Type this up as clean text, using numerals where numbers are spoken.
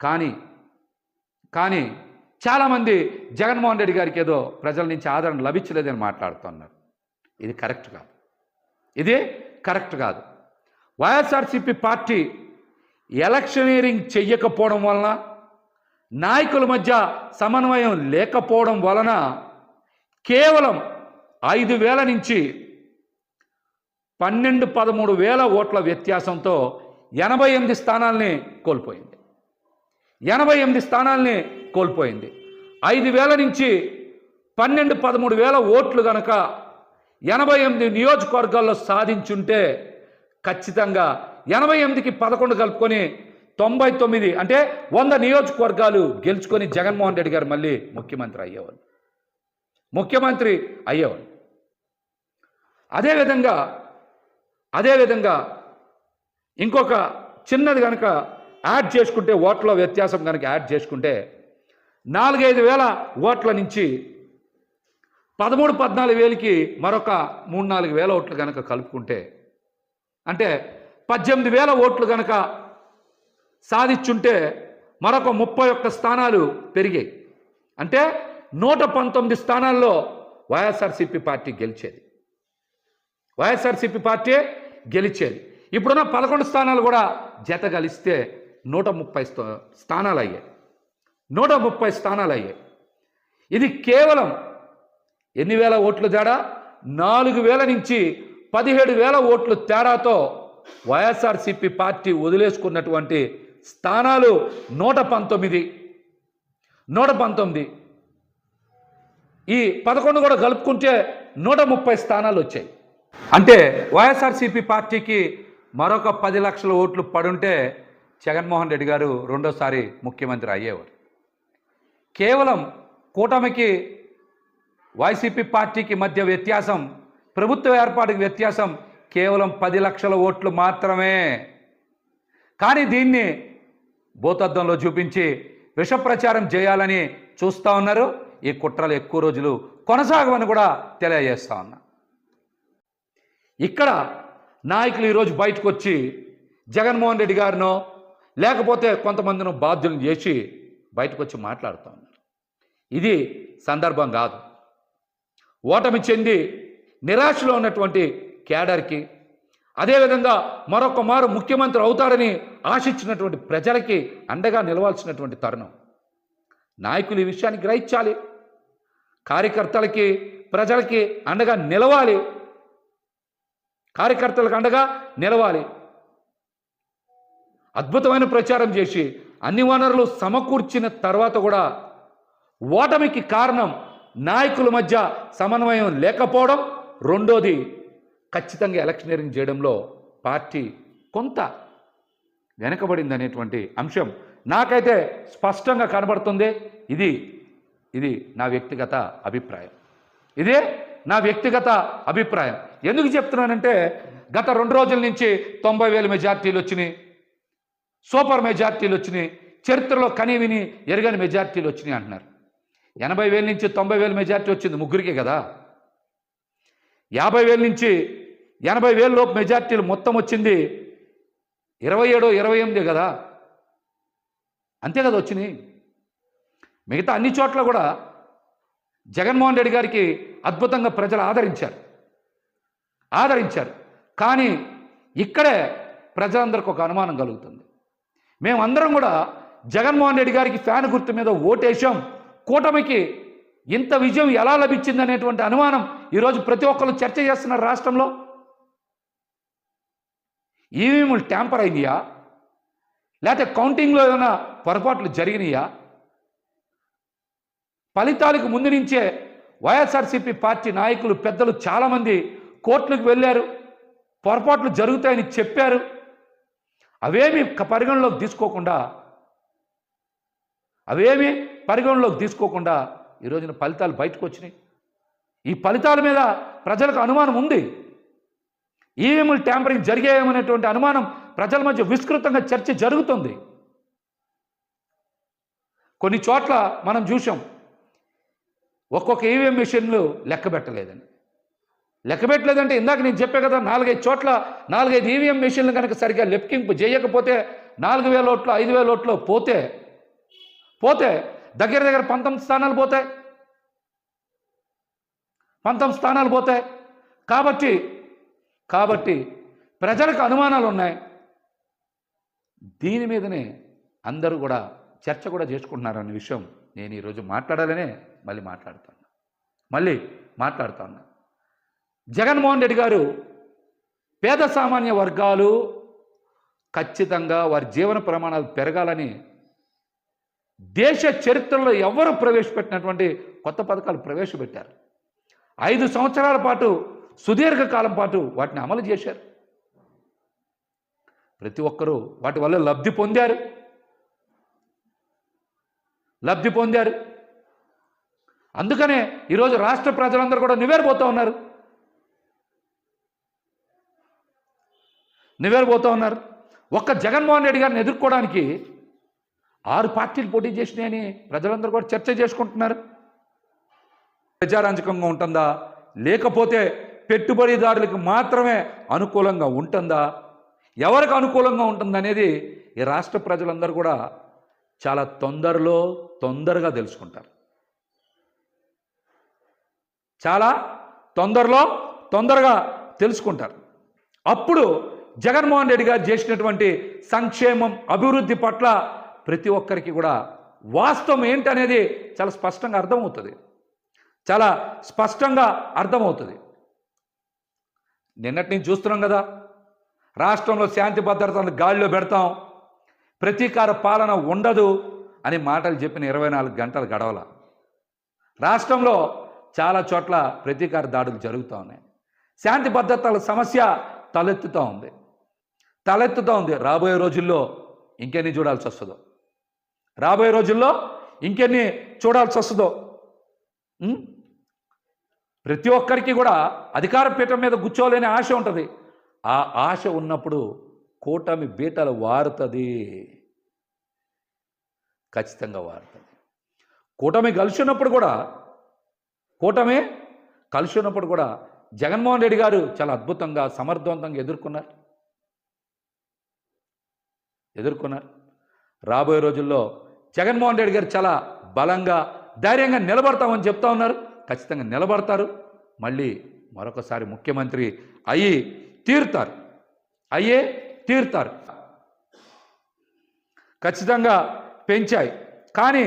కానీ కానీ చాలామంది జగన్మోహన్ రెడ్డి గారికి ఏదో ప్రజల నుంచి ఆదరణ లభించలేదని మాట్లాడుతున్నారు. ఇది కరెక్ట్ కాదు. ఇది కరెక్ట్ కాదు. వైఎస్ఆర్సీపీ పార్టీ ఎలక్షనీరింగ్ చెయ్యకపోవడం వలన, నాయకుల మధ్య సమన్వయం లేకపోవడం వలన కేవలం 5,000 నుంచి 12-13,000 ఓట్ల వ్యత్యాసంతో 88 స్థానాల్ని కోల్పోయింది. 88 స్థానాల్ని కోల్పోయింది. 5,000 నుంచి 12-13,000 ఓట్లు కనుక 88 నియోజకవర్గాల్లో సాధించుంటే ఖచ్చితంగా 88కి 11 కలుపుకొని 99 అంటే 100 నియోజకవర్గాలు గెలుచుకొని జగన్మోహన్ రెడ్డి గారు మళ్ళీ ముఖ్యమంత్రి అయ్యేవాళ్ళు. అదేవిధంగా ఇంకొక చిన్నది కనుక యాడ్ చేసుకుంటే, ఓట్ల వ్యత్యాసం కనుక యాడ్ చేసుకుంటే 4-5 వేల ఓట్ల నుంచి 13-14 వేలకి మరొక 3-4 వేల ఓట్లు కనుక కలుపుకుంటే, అంటే 18,000 ఓట్లు కనుక సాధించుంటే మరొక 31 స్థానాలు పెరిగాయి. అంటే 119 స్థానాల్లో వైఎస్ఆర్సీపీ పార్టీ గెలిచేది. ఇప్పుడున్న 11 స్థానాలు కూడా జత కలిస్తే 130 స్థానాలు అయ్యాయి. 130 స్థానాలు అయ్యాయి. ఇది కేవలం ఎన్ని వేల ఓట్లు తేడా? 4,000 నుంచి 17,000 ఓట్లు తేడాతో వైఎస్ఆర్సీపీ పార్టీ వదిలేసుకున్నటువంటి స్థానాలు 119. ఈ 11 కూడా కలుపుకుంటే 130 స్థానాలు వచ్చాయి. అంటే వైఎస్ఆర్సీపీ పార్టీకి మరొక 10 లక్షల ఓట్లు పడుంటే జగన్మోహన్ రెడ్డి గారు రెండోసారి ముఖ్యమంత్రి అయ్యేవారు. కేవలం కూటమికి వైసీపీ పార్టీకి మధ్య వ్యత్యాసం, ప్రభుత్వ ఏర్పాటుకి వ్యత్యాసం కేవలం 10 లక్షల ఓట్లు మాత్రమే. కానీ దీన్ని భూతద్దంలో చూపించి విష ప్రచారం చేయాలని చూస్తూ ఉన్నారు. ఈ కుట్రలు ఎక్కువ రోజులు కొనసాగవని కూడా తెలియజేస్తా ఉన్నా. ఇక్కడ నాయకులు ఈరోజు బయటకు వచ్చి జగన్మోహన్ రెడ్డి గారినో లేకపోతే కొంతమందిని బాధ్యులను చేసి బయటకు వచ్చి మాట్లాడుతూ ఉన్నారు. ఇది సందర్భం కాదు. ఓటమి చెంది నిరాశలో ఉన్నటువంటి క్యాడర్కి, అదేవిధంగా మరొక మారు ముఖ్యమంత్రి అవుతాడని ఆశించినటువంటి ప్రజలకి అండగా నిలవాల్సినటువంటి తరుణం. నాయకులు ఈ విషయాన్ని గ్రహించాలి. కార్యకర్తలకి, ప్రజలకి అండగా నిలవాలి. అద్భుతమైన ప్రచారం చేసి అన్ని వనరులు సమకూర్చిన తర్వాత కూడా ఓటమికి కారణం నాయకుల మధ్య సమన్వయం లేకపోవడం. రెండోది, ఖచ్చితంగా ఎలక్షనీరింగ్ చేయడంలో పార్టీ కొంత వెనకబడింది అనేటువంటి అంశం నాకైతే స్పష్టంగా కనబడుతుంది. ఇది నా వ్యక్తిగత అభిప్రాయం. ఎందుకు చెప్తున్నానంటే, గత 2 రోజుల నుంచి 90,000 మెజార్టీలు వచ్చినాయి, సూపర్ మెజార్టీలు వచ్చినాయి, చరిత్రలో కనీవిని ఎరగని మెజార్టీలు వచ్చినాయి అంటున్నారు. 80,000 నుంచి 90,000 మెజార్టీ వచ్చింది ముగ్గురికే కదా. 50,000 నుంచి 80,000 లోపు మెజార్టీలు మొత్తం వచ్చింది 27-28 కదా. అంతే కదా వచ్చినాయి. మిగతా అన్ని చోట్ల కూడా జగన్మోహన్ రెడ్డి గారికి అద్భుతంగా ప్రజలు ఆదరించారు. కానీ ఇక్కడే ప్రజలందరికీ ఒక అనుమానం కలుగుతుంది. మేమందరం కూడా జగన్మోహన్ రెడ్డి గారికి ఫ్యాన్ గుర్తు మీద ఓటేశాం, కూటమికి ఇంత విజయం ఎలా లభించింది అనేటువంటి అనుమానం ఈరోజు ప్రతి ఒక్కరు చర్చ చేస్తున్నారు రాష్ట్రంలో. ఈవీఎంలు ట్యాంపర్ అయినాయా, లేకపోతే కౌంటింగ్లో ఏమైనా పొరపాట్లు జరిగినాయా? ఫలితాలకు ముందు నుంచే వైఎస్ఆర్సీపీ పార్టీ నాయకులు, పెద్దలు చాలామంది కోర్టులకు వెళ్ళారు, పొరపాట్లు జరుగుతాయని చెప్పారు. అవేమీ పరిగణలోకి తీసుకోకుండా ఈ రోజున ఫలితాలు బయటకు వచ్చినాయి. ఈ ఫలితాల మీద ప్రజలకు అనుమానం ఉంది. ఈవీఎంలు ట్యాంపరింగ్ జరిగాయేమనేటువంటి అనుమానం ప్రజల మధ్య విస్తృతంగా చర్చ జరుగుతుంది. కొన్ని చోట్ల మనం చూసాం, ఒక్కొక్క ఈవీఎం మిషన్లు లెక్క పెట్టలేదంటే ఇందాక నేను చెప్పే కదా, 4-5 చోట్ల 4-5 ఈవీఎం మిషన్లు కనుక సరిగ్గా లెక్కింపు చేయకపోతే 4,000 ఓట్లు 5,000 ఓట్లు పోతే పోతే దగ్గర దగ్గర 19 స్థానాలు పోతాయి, 19 స్థానాలు పోతాయి. కాబట్టి ప్రజలకు అనుమానాలు ఉన్నాయి. దీని మీదనే అందరూ కూడా చర్చ కూడా చేసుకుంటున్నారన్న విషయం నేను ఈరోజు మాట్లాడాలనే మళ్ళీ మాట్లాడుతాను. జగన్మోహన్ రెడ్డి గారు పేద సామాన్య వర్గాలు ఖచ్చితంగా వారి జీవన ప్రమాణాలు పెరగాలని దేశ చరిత్రలో ఎవరు ప్రవేశపెట్టినటువంటి కొత్త పథకాలు ప్రవేశపెట్టారు. 5 సంవత్సరాల పాటు సుదీర్ఘకాలం పాటు వాటిని అమలు చేశారు. ప్రతి ఒక్కరూ వాటి వల్ల లబ్ధి పొందారు. అందుకనే ఈరోజు రాష్ట్ర ప్రజలందరూ కూడా నివేరబోతూ ఉన్నారు. ఒక్క జగన్మోహన్ రెడ్డి గారిని ఎదుర్కోవడానికి 6 పార్టీలు పోటీ చేసినాయని ప్రజలందరూ కూడా చర్చ చేసుకుంటున్నారు. ప్రజారంజకంగా ఉంటుందా, లేకపోతే పెట్టుబడిదారులకు మాత్రమే అనుకూలంగా ఉంటుందా, ఎవరికి అనుకూలంగా ఉంటుందనేది ఈ రాష్ట్ర ప్రజలందరూ కూడా చాలా తొందరగా తెలుసుకుంటారు. తొందరగా తెలుసుకుంటారు. అప్పుడు జగన్మోహన్ రెడ్డి గారు చేసినటువంటి సంక్షేమం, అభివృద్ధి పట్ల ప్రతి ఒక్కరికి కూడా వాస్తవం ఏంటనేది చాలా స్పష్టంగా అర్థమవుతుంది. నిన్నటి నుంచి చూస్తున్నాం కదా, రాష్ట్రంలో శాంతి భద్రతలను గాలిలో పెడతాం, ప్రతీకార పాలన ఉండదు అని మాటలు చెప్పిన 24 గంటలు గడవల. రాష్ట్రంలో చాలా చోట్ల ప్రతీకార దాడులు జరుగుతూ ఉన్నాయి. శాంతి భద్రతల సమస్య తలెత్తుతూ ఉంది. రాబోయే రోజుల్లో ఇంకెన్ని చూడాల్సి వస్తుందో. ప్రతి ఒక్కరికి కూడా అధికార పీఠం మీద కూర్చోలేని ఆశ ఉంటుంది. ఆ ఆశ ఉన్నప్పుడు కూటమి బీటలు వారుతుంది, ఖచ్చితంగా వారుతుంది. కూటమి కలిసి ఉన్నప్పుడు కూడా జగన్మోహన్ రెడ్డి గారు చాలా అద్భుతంగా, సమర్థవంతంగా ఎదుర్కొన్నారు. రాబోయే రోజుల్లో జగన్మోహన్ రెడ్డి గారు చాలా బలంగా, ధైర్యంగా నిలబడతామని చెప్తా ఉన్నారు. ఖచ్చితంగా నిలబడతారు. మళ్ళీ మరొకసారి ముఖ్యమంత్రి అయ్యే తీరుతారు. ఖచ్చితంగా పెంచాయి. కానీ